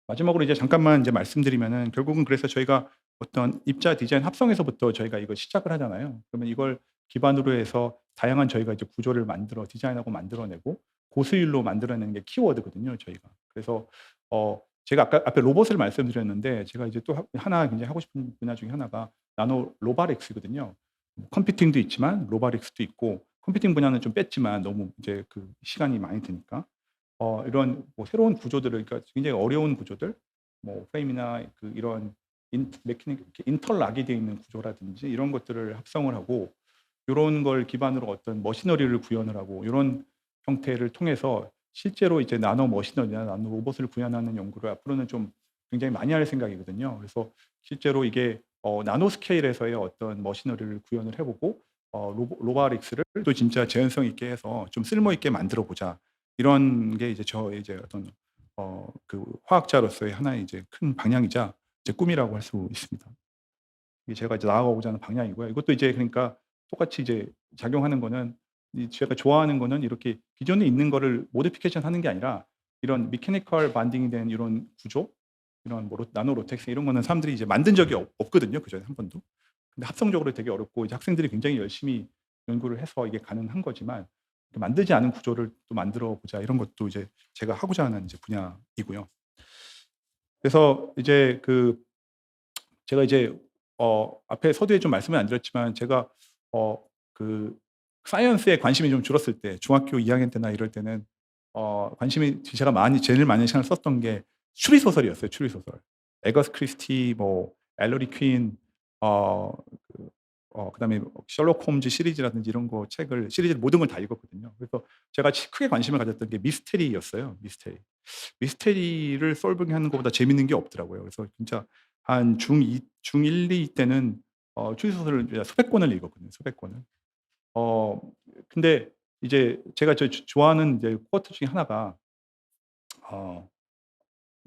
[SPEAKER 2] 마지막으로 이제 잠깐만 이제 말씀드리면은, 결국은 그래서 저희가 어떤 입자 디자인 합성에서부터 저희가 이걸 시작을 하잖아요. 그러면 이걸 기반으로 해서 다양한 저희가 이제 구조를 만들어 디자인하고 만들어내고 고수율로 만들어내는 게 키워드거든요, 저희가. 그래서 제가 아까 앞에 로봇을 말씀드렸는데, 제가 이제 또 하나 굉장히 하고 싶은 분야 중에 하나가 나노 로바릭스거든요. 컴퓨팅도 있지만 로바릭스도 있고, 컴퓨팅 분야는 좀 뺐지만 너무 이제 그 시간이 많이 드니까. 이런 뭐 새로운 구조들을, 그러니까 굉장히 어려운 구조들, 뭐 프레임이나 이런 메커닉 이렇게 인터락이 되어 있는 구조라든지 이런 것들을 합성을 하고, 요런 걸 기반으로 어떤 머시너리를 구현을 하고, 요런 형태를 통해서 실제로 이제 나노 머시너리나 나노 로봇을 구현하는 연구를 앞으로는 좀 굉장히 많이 할 생각이거든요. 그래서 실제로 이게 나노 스케일에서의 어떤 머시너리를 구현을 해 보고 로바릭스를 또 진짜 재현성 있게 해서 좀 쓸모 있게 만들어 보자. 이런 게 이제 저의 이제 어떤 화학자로서의 하나의 이제 큰 방향이자 이제 꿈이라고 할 수 있습니다. 이게 제가 이제 나아가고자 하는 방향이고요. 이것도 이제 그러니까 똑같이 이제 작용하는 거는, 제가 좋아하는 거는 이렇게 기존에 있는 거를 모디피케이션 하는 게 아니라 이런 미케니컬 반딩이 된 이런 구조, 이런 뭐 나노 로텍스 이런 거는 사람들이 이제 만든 적이 없거든요. 그전에 한 번도. 근데 합성적으로 되게 어렵고 이제 학생들이 굉장히 열심히 연구를 해서 이게 가능한 거지만 만들지 않은 구조를 또 만들어 보자 이런 것도 이제 제가 하고자 하는 이제 분야이고요. 그래서 이제 제가 이제 앞에 서두에 좀 말씀을 안 드렸지만 제가 그 사이언스에 관심이 좀 줄었을 때 중학교 2학년 때나 이럴 때는 관심이 제가 제일 많이 시간을 썼던 게 추리 소설이었어요, 추리 소설. 애거스 크리스티 뭐 엘러리 퀸 어 그다음에 셜록 홈즈 시리즈라든지 이런 거 시리즈 모든 걸 다 읽었거든요. 그래서 제가 크게 관심을 가졌던 게 미스테리였어요, 미스테리. 미스테리를 솔빙하는 것보다 재밌는 게 없더라고요. 그래서 진짜 한 중1, 2 때는 추리 소설을 이제 수백 권을 읽었거든요, 수백 권을. 어 근데 이제 제가 좋아하는 이제 쿼트 중에 하나가 어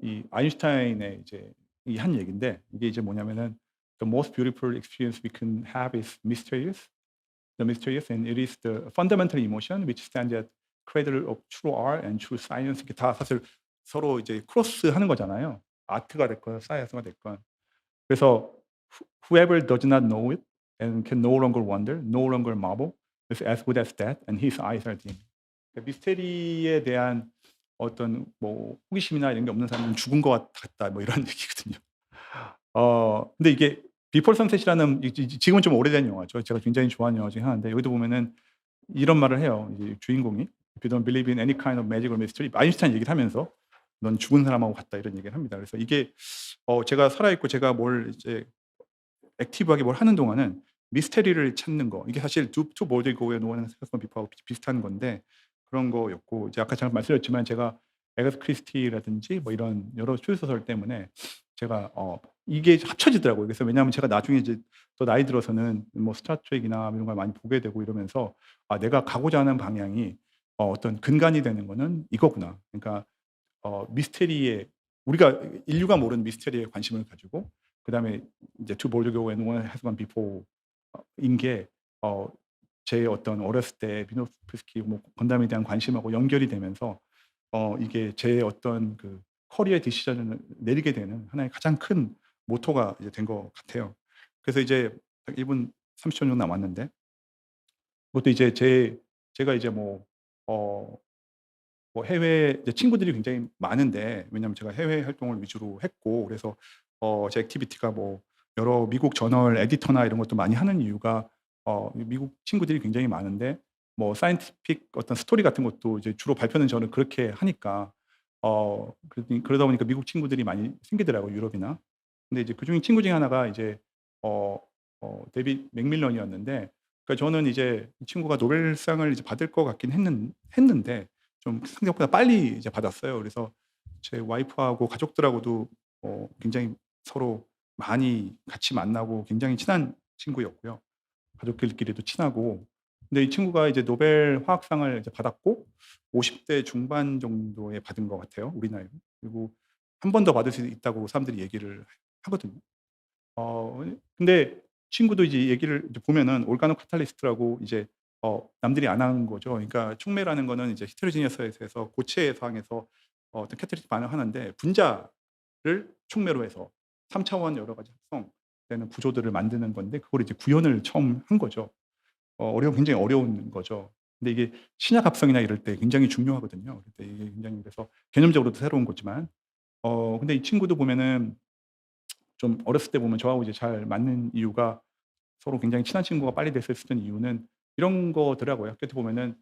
[SPEAKER 2] 이 아인슈타인의 이제 이 한 얘기인데 이게 이제 뭐냐면은 "The most beautiful experience we can have is mysterious. The mysterious and it is the fundamental emotion which stands at cradle of true art and true science." 이게 다 사실 서로 이제 크로스하는 거잖아요. 아트가 됐건 사이언스가 됐건. 그래서 "Whoever does not know it and can no longer wonder, no longer marvel, is as good as dead and his eyes are dim." 그러니까 미스테리에 대한 어떤 뭐 호기심이나 이런 게 없는 사람은 죽은 것 같다 뭐 이런 얘기거든요. 근데 이게 비포 선셋이라는 지금은 좀 오래된 영화죠. 제가 굉장히 좋아하는 영화 중에 하나인데 여기도 보면은 이런 말을 해요. 이제 주인공이 "If you don't believe in any kind of magic or mystery." 아인슈타인 얘기를 하면서 "넌 죽은 사람하고 같다." 이런 얘기를 합니다. 그래서 이게 제가 살아 있고 제가 뭘 이제 액티브하게 뭘 하는 동안은 미스테리를 찾는 거 이게 사실 To boldly go where no one has gone before하고 비슷한 건데 그런 거였고 이제 아까 잠깐 말씀드렸지만 제가 애가사 크리스티라든지 뭐 이런 여러 추리 소설 때문에 제가 이게 합쳐지더라고요. 그래서 왜냐하면 제가 나중에 이제 더 나이 들어서는 뭐 스타트rek이나 이런 걸 많이 보게 되고 이러면서 '아 내가 가고자 하는 방향이 어떤 근간이 되는 거는 이거구나.' 그러니까 미스테리에 우리가 인류가 모르는 미스테리에 관심을 가지고 그다음에 이제 To boldly go where no one has gone before 인 게 제 어떤 어렸을 때 미노프스키 뭐 건담에 대한 관심하고 연결이 되면서 이게 제 어떤 커리어 디시전을 내리게 되는 하나의 가장 큰 모토가 이제 된 것 같아요. 그래서 이제 딱 1분 30초 정도 남았는데 그것도 이제 제가 이제 뭐 해외 이제 친구들이 굉장히 많은데 왜냐하면 제가 해외 활동을 위주로 했고 그래서 제 액티비티가 뭐 여러 미국 저널 에디터나 이런 것도 많이 하는 이유가 미국 친구들이 굉장히 많은데 뭐 사이언티픽 어떤 스토리 같은 것도 이제 주로 발표는 저는 그렇게 하니까 그러다 보니까 미국 친구들이 많이 생기더라고요, 유럽이나. 근데 이제 그중에 친구 중에 하나가 이제 어 데이빗 맥밀런이었는데 그러니까 저는 이제 이 친구가 노벨상을 이제 받을 것 같긴 했는데 좀 생각보다 빨리 이제 받았어요. 그래서 제 와이프하고 가족들하고도 굉장히 서로 많이 같이 만나고 굉장히 친한 친구였고요. 가족들끼리도 친하고. 근데 이 친구가 이제 노벨 화학상을 이제 받았고 50대 중반 정도에 받은 것 같아요, 우리 나이로. 그리고 한 번 더 받을 수 있다고 사람들이 얘기를 하거든요. 근데 친구도 이제 얘기를 이제 보면은 올가노 카탈리스트라고 이제 남들이 안 하는 거죠. 그러니까 촉매라는 거는 이제 히테로지니어스에서 고체 상에서 어떤 캐탈리스트 반응하는데 분자를 촉매로 해서 3 차원 여러 가지 합성되는 구조들을 만드는 건데 그걸 이제 구현을 처음 한 거죠. 굉장히 어려운 거죠. 근데 이게 신약 합성이나 이럴 때 굉장히 중요하거든요. 근데 이게 굉장히 그래서 개념적으로도 새로운 거지만 근데 이 친구도 보면은 좀 어렸을 때 보면 저하고 이제 잘 맞는 이유가 서로 굉장히 친한 친구가 빨리 됐을 수 있는 이유는 이런 거더라고요. 학교 때 보면은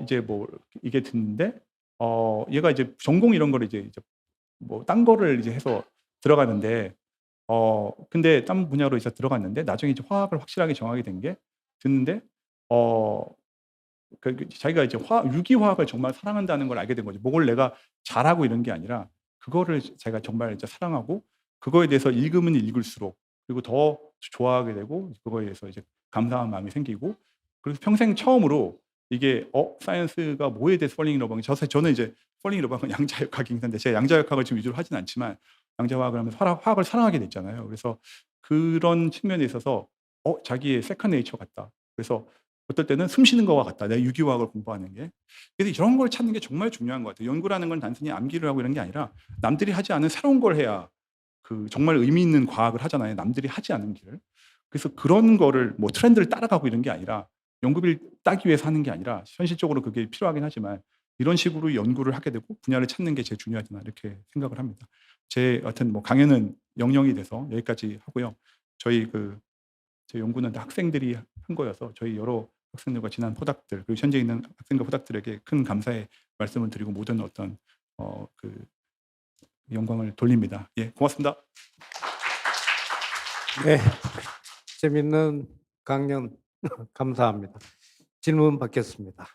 [SPEAKER 2] 이제 뭐 이게 듣는데 얘가 이제 전공 이런 거를 이제 뭐 딴 거를 이제 해서 들어가는데 근데 딴 분야로 이제 들어갔는데 나중에 이제 화학을 확실하게 정하게 된 게 듣는데 어 자기가 이제 유기화학을 정말 사랑한다는 걸 알게 된 거죠. 뭘 내가 잘하고 이런 게 아니라 그거를 자기가 정말 이제 사랑하고 그거에 대해서 읽으면 읽을수록 그리고 더 좋아하게 되고 그거에 대해서 이제 감사한 마음이 생기고 그래서 평생 처음으로 이게 사이언스가 뭐에 대해서 falling in love인지 사실 저는 이제 falling in love는 양자역학이긴 한데 제가 양자역학을 지금 위주로 하진 않지만 양자화학을 하면서 화학을 사랑하게 됐잖아요. 그래서 그런 측면에 있어서 자기의 second nature 같다. 그래서 어떨 때는 숨 쉬는 것과 같다. 내가 유기화학을 공부하는 게. 그래서 이런 걸 찾는 게 정말 중요한 것 같아요. 연구라는 건 단순히 암기를 하고 이런 게 아니라 남들이 하지 않은 새로운 걸 해야 그 정말 의미 있는 과학을 하잖아요. 남들이 하지 않은 길을. 그래서 그런 거를 뭐 트렌드를 따라가고 이런 게 아니라 연구비를 따기 위해서 하는 게 아니라 현실적으로 그게 필요하긴 하지만 이런 식으로 연구를 하게 되고 분야를 찾는 게 제일 중요하지 않나 이렇게 생각을 합니다. 제 하여튼 뭐 강연은 영영이 돼서 여기까지 하고요. 저희 제 연구는 다 학생들이 한 거여서 저희 여러 학생들과 지난 포닥들 그리고 현재 있는 학생과 포닥들에게 큰 감사의 말씀을 드리고 모든 어떤 그 영광을 돌립니다. 예, 고맙습니다.
[SPEAKER 1] 네, 재밌는 강연 감사합니다. 질문 받겠습니다.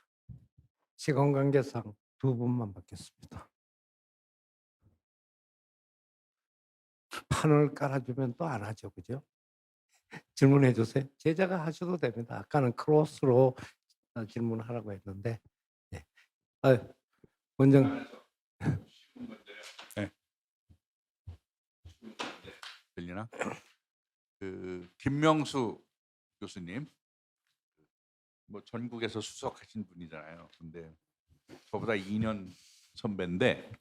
[SPEAKER 1] 시간 관계상 두 분만 받겠습니다. 판을 깔아주면 또 안 하죠, 그죠? 질문해 주세요. 제자가 하셔도 됩니다. 아까는 크로스로 질문하라고 했는데, 네. 원장.
[SPEAKER 2] 네.
[SPEAKER 3] 들리나? 김명수 교수님, 뭐 전국에서 수석하신 분이잖아요. 근데 저보다 2년 선배인데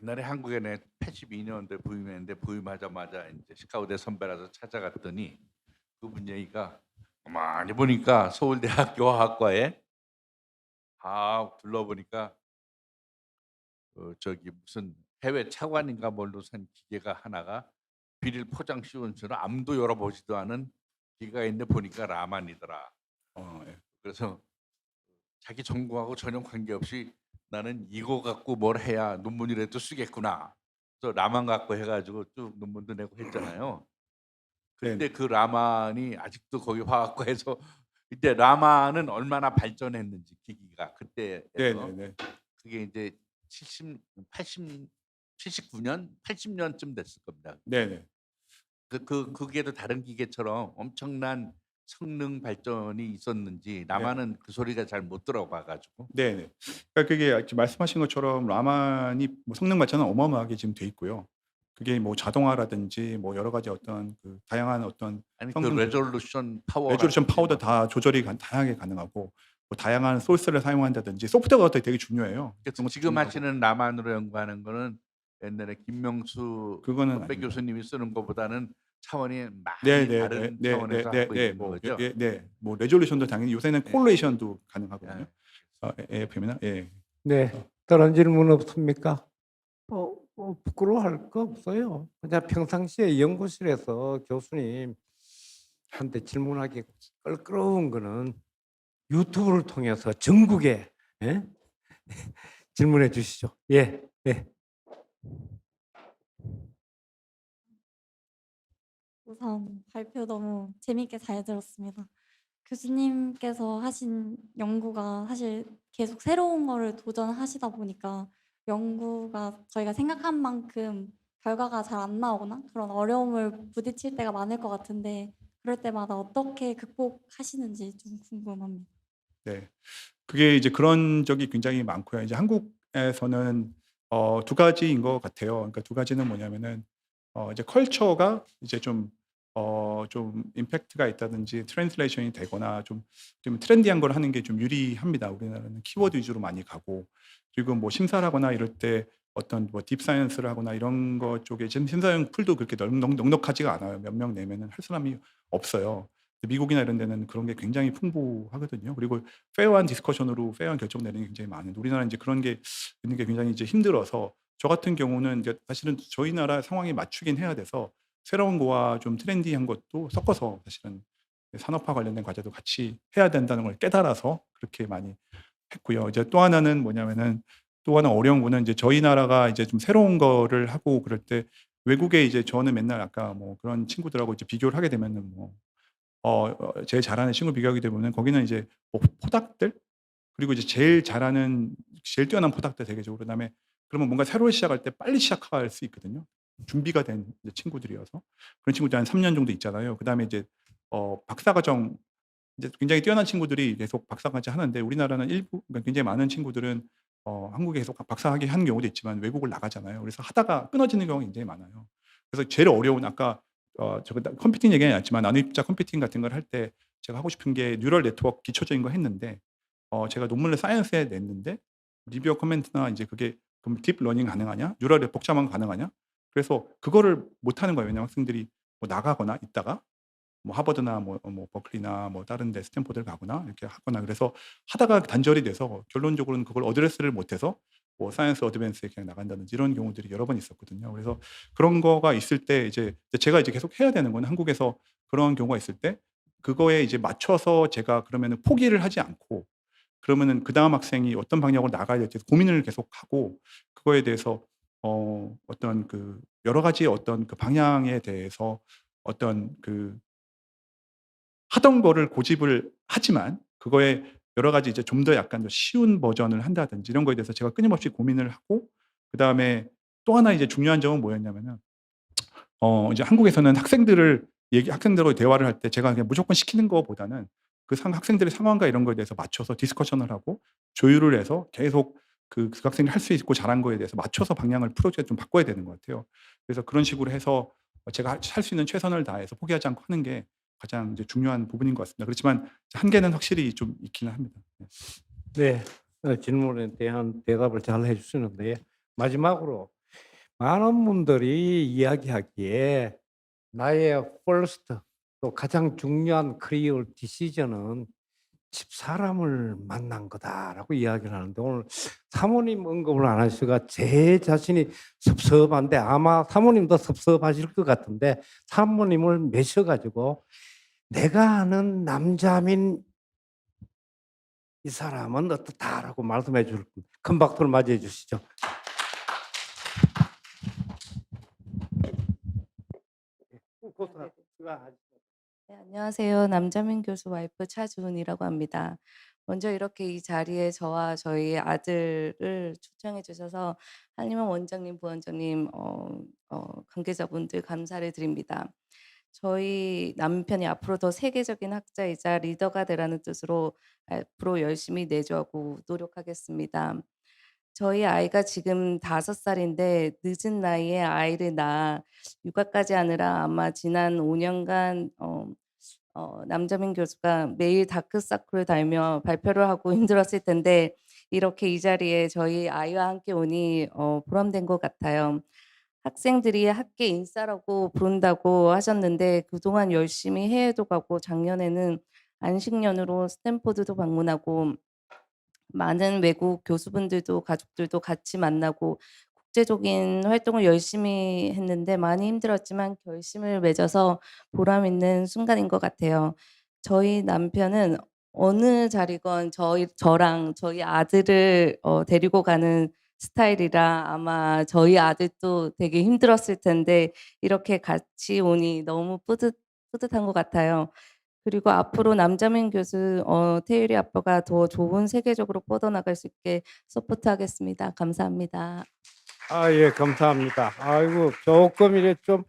[SPEAKER 3] 옛날에 한국에 내 82년대 부임했는데 부임하자마자 이제 스카우트 선배라서 찾아갔더니 그분 얘기가 많이 보니까 서울대학교 화학과에 다 둘러보니까 저기 무슨 해외 차관인가 뭘로 산 기계가 하나가 비닐 포장 씌운 채로 아무도 열어보지도 않은 기계가 있는데 보니까 라만이더라.
[SPEAKER 2] 예.
[SPEAKER 3] 그래서 자기 전공하고 전혀 관계없이 나는 이거 갖고 뭘 해야 논문이라도 쓰겠구나. 그래서 라만 갖고 해가지고 쭉 논문도 내고 했잖아요.
[SPEAKER 2] 네.
[SPEAKER 3] 그때 그 라만이 아직도 거기 화학과에서 이때 라만은 얼마나 발전했는지 기기가 그때에서
[SPEAKER 2] 네네네.
[SPEAKER 3] 그게 이제 79년, 80년쯤 됐을 겁니다.
[SPEAKER 2] 네네.
[SPEAKER 3] 그게도 다른 기계처럼 엄청난 성능 발전이 있었는지 나만은 그 소리가 잘 못 들어봐 가지고.
[SPEAKER 2] 네네. 그러니까 그게 지금 말씀하신 것처럼 라만이 뭐 성능 발전은 어마어마하게 지금 돼 있고요. 그게 뭐 자동화라든지 뭐 여러 가지 어떤 다양한 어떤
[SPEAKER 3] 아니 그
[SPEAKER 2] 성능
[SPEAKER 3] 레졸루션 파워
[SPEAKER 2] 레졸루션 파워도 다 조절이 다양하게 가능하고 뭐 다양한 소스를 사용한다든지 소프트웨어가 되게 중요해요. 그런 것도
[SPEAKER 3] 지금
[SPEAKER 2] 중요하고.
[SPEAKER 3] 하시는 라만으로 연구하는 거는 옛날에 김명수
[SPEAKER 2] 그거는
[SPEAKER 3] 선배
[SPEAKER 2] 아닙니다.
[SPEAKER 3] 교수님이 쓰는 것보다는 차원이 많이
[SPEAKER 2] 네네네.
[SPEAKER 3] 다른 차원에서 하고 있는 거죠.
[SPEAKER 2] 뭐 레졸루션도 당연히 요새는
[SPEAKER 3] 네.
[SPEAKER 2] 콜레이션도 가능하거든요.
[SPEAKER 3] 예.
[SPEAKER 2] AFM이나
[SPEAKER 1] 네, 다른 질문 없습니까? 부끄러워할 거 없어요. 그냥 평상시에 연구실에서 교수님 한테 질문하기 껄끄러운 거는 유튜브를 통해서 전국에 질문해 주시죠. 예, 예.
[SPEAKER 4] 우선 발표 너무 재밌게 잘 들었습니다. 교수님께서 하신 연구가 사실 계속 새로운 거를 도전하시다 보니까 연구가 저희가 생각한 만큼 결과가 잘 안 나오거나 그런 어려움을 부딪힐 때가 많을 것 같은데 그럴 때마다 어떻게 극복하시는지 좀 궁금합니다.
[SPEAKER 2] 네. 그게 이제 그런 적이 굉장히 많고요. 이제 한국에서는 두 가지인 것 같아요. 그러니까 두 가지는 뭐냐면은 이제 컬처가 이제 좀 임팩트가 있다든지 트랜슬레이션이 되거나 좀 트렌디한 걸 하는 게 좀 유리합니다. 우리나라는 키워드 위주로 많이 가고 그리고 뭐 심사를 하거나 이럴 때 어떤 뭐 딥사이언스를 하거나 이런 것 쪽에 지금 심사용 풀도 그렇게 넉넉하지가 않아요. 몇 명 내면은 할 사람이 없어요. 미국이나 이런 데는 그런 게 굉장히 풍부하거든요. 그리고 페어한 디스커션으로 페어한 결정 내리는 게 굉장히 많은데 우리나라는 이제 그런 게 있는 게 굉장히 이제 힘들어서 저 같은 경우는 이제 사실은 저희 나라 상황에 맞추긴 해야 돼서 새로운 거와 좀 트렌디한 것도 섞어서 사실은 산업화 관련된 과제도 같이 해야 된다는 걸 깨달아서 그렇게 많이 했고요. 이제 또 하나는 뭐냐면은 또 하나 어려운 거는 이제 저희 나라가 이제 좀 새로운 거를 하고 그럴 때 외국에 이제 저는 맨날 아까 뭐 그런 친구들하고 이제 비교를 하게 되면은 뭐 제일 잘하는 친구 비교하게 되면은 거기는 이제 뭐 포닥들 그리고 이제 제일 잘하는 제일 뛰어난 포닥들 대개적으로 그다음에 그러면 뭔가 새로 시작할 때 빨리 시작할 수 있거든요. 준비가 된 이제 친구들이어서. 그런 친구들이 한 3년 정도 있잖아요. 그다음에 이제 박사과정 이제 굉장히 뛰어난 친구들이 계속 박사까지 하는데 우리나라는 일부 그러니까 굉장히 많은 친구들은 한국에 계속 박사학위 하는 경우도 있지만 외국을 나가잖아요. 그래서 하다가 끊어지는 경우가 굉장히 많아요. 그래서 제일 어려운 아까 컴퓨팅 얘기는 아니지만 나눔입자 컴퓨팅 같은 걸 할 때 제가 하고 싶은 게 뉴럴 네트워크 기초적인 거 했는데 제가 논문을 사이언스에 냈는데 리뷰어 코멘트나 이제 그게 그럼 딥 러닝 가능하냐? 뉴럴의 복잡한 거 가능하냐? 그래서 그거를 못 하는 거예요. 왜냐면 학생들이 뭐 나가거나 있다가 뭐 하버드나 뭐 버클리나 뭐 다른 데 스탠포드를 가거나 이렇게 하거나 그래서 하다가 단절이 돼서 결론적으로는 그걸 어드레스를 못 해서 뭐 사이언스 어드밴스에 그냥 나간다든지 이런 경우들이 여러 번 있었거든요. 그래서 그런 거가 있을 때 이제 제가 이제 계속 해야 되는 건 한국에서 그런 경우가 있을 때 그거에 이제 맞춰서 제가 그러면은 포기를 하지 않고 그러면은 그다음 학생이 어떤 방향으로 나가야 될지 고민을 계속하고 그거에 대해서 어떤 그 여러 가지 어떤 그 방향에 대해서 어떤 그 하던 거를 고집을 하지만 그거에 여러 가지 이제 좀 더 약간 더 쉬운 버전을 한다든지 이런 거에 대해서 제가 끊임없이 고민을 하고 그다음에 또 하나 이제 중요한 점은 뭐였냐면은 이제 한국에서는 학생들하고 대화를 할 때 제가 그냥 무조건 시키는 것보다는 학생들의 상황과 이런 거에 대해서 맞춰서 디스커션을 하고 조율을 해서 계속 그 학생이 할 수 있고 잘한 거에 대해서 맞춰서 방향을 프로젝트 좀 바꿔야 되는 것 같아요. 그래서 그런 식으로 해서 제가 할 수 있는 최선을 다해서 포기하지 않고 하는 게 가장 이제 중요한 부분인 것 같습니다. 그렇지만 한계는 확실히 좀 있기는 합니다. 네.
[SPEAKER 1] 네. 질문에 대한 대답을 잘 해 주시는데 마지막으로 많은 분들이 이야기하기에 나의 퍼스트 또 가장 중요한 커리어 디시전은 집사람을 만난 거다라고 이야기를 하는데 오늘 사모님 언급을 안 하시가 제 자신이 섭섭한데 아마 사모님도 섭섭하실 것 같은데 사모님을 매셔 가지고 내가 아는 남자민 이 사람은 어떻다라고 말씀해 줄 큰 박수를 맞이해 주시죠.
[SPEAKER 5] 네, 안녕하세요. 남자민 교수 와이프 차주은이라고 합니다. 먼저 이렇게 이 자리에 저와 저희 아들을 초청해 주셔서 한림원 원장님, 부원장님, 관계자분들 감사를 드립니다. 저희 남편이 앞으로 더 세계적인 학자이자 리더가 되라는 뜻으로 앞으로 열심히 내조하고 노력하겠습니다. 저희 아이가 지금 5살인데 늦은 나이에 아이를 낳아 육아까지 하느라 아마 지난 5년간 남자민 교수가 매일 다크서클을 달며 발표를 하고 힘들었을 텐데 이렇게 이 자리에 저희 아이와 함께 오니 보람된 것 같아요. 학생들이 학계 인싸라고 부른다고 하셨는데 그동안 열심히 해외도 가고 작년에는 안식년으로 스탠포드도 방문하고 많은 외국 교수분들도 가족들도 같이 만나고 국제적인 활동을 열심히 했는데 많이 힘들었지만 결심을 맺어서 보람 있는 순간인 것 같아요. 저희 남편은 어느 자리건 저랑 저희 아들을 데리고 가는 스타일이라 아마 저희 아들도 되게 힘들었을 텐데 이렇게 같이 오니 너무 뿌듯한 것 같아요. 그리고 앞으로 남자민 교수 태율이 아빠가 더 좋은 세계적으로 뻗어나갈 수 있게 서포트하겠습니다. 감사합니다.
[SPEAKER 1] 예, 감사합니다. 아이고, 조금 이래 좀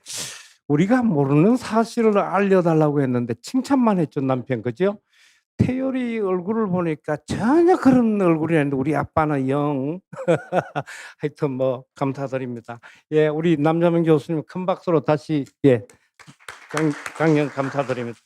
[SPEAKER 1] 우리가 모르는 사실을 알려달라고 했는데 칭찬만 했죠, 남편. 그죠? 태율이 얼굴을 보니까 전혀 그런 얼굴이 아닌데 우리 아빠는 영. 하여튼 뭐 감사드립니다. 예, 우리 남자민 교수님 큰 박수로 다시 예, 강연 감사드립니다.